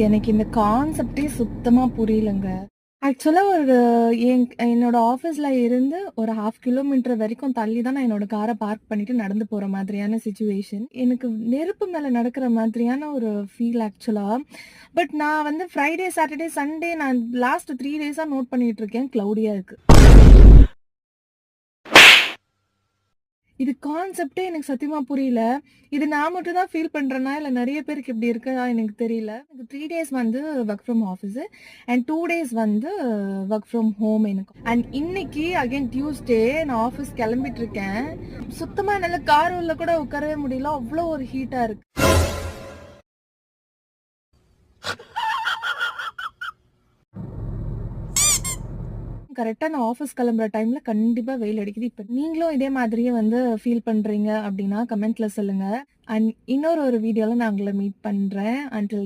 எனக்கு இந்த கான்செப்ட்டே சுத்தமா புரியலங்க. ஆக்சுவலா என்னோட ஆஃபீஸ்ல இருந்து ஒரு 1/2 கிலோமீட்டர் வரைக்கும் தள்ளி தான் நான் என்னோட கார பார்க் பண்ணிட்டு நடந்து போற மாதிரியான சிச்சுவேஷன். எனக்கு நெருப்பு மேல நடக்கிற மாதிரியான ஒரு ஃபீல் ஆக்சுவலா. பட் நான் வந்து ஃப்ரைடே, சாட்டர்டே, சண்டே நான் லாஸ்ட் 3 டேஸா நோட் பண்ணிட்டு இருக்கேன். க்ளவுடியா இருக்கு. இது கான்செப்ட்டே எனக்கு சத்தியமா புரியல. இது நான் மட்டும் தான் ஃபீல் பண்றேனா? இல்ல நெறைய பேருக்கு இப்படி இருக்கா? எனக்கு தெரியல. எனக்கு 3 டேஸ் வந்து work from office and 2 days வந்து வொர்க் ஃப்ரம் ஹோம் எனக்கு. அண்ட் இன்னைக்கு அகைன் டியூஸ்டே நான் ஆஃபீஸ் கிளம்பிட்டு இருக்கேன். சுத்தமா என்னால கார் உள்ள கூட உட்காரவே முடியல. அவ்ளோ ஒரு ஹீட்டா இருக்கு. கரெக்ட்டா நான் ஆஃபீஸ் கிளம்புற டைம்ல கண்டிப்பா வெயில் அடிக்குது. இப்ப நீங்களும் இதே மாதிரியே வந்து ஃபீல் பண்றீங்க அப்படின்னா கமெண்ட்ல சொல்லுங்க. அண்ட் இன்னொரு வீடியோல நான் உங்கள மீட் பண்றேன். அன்டில்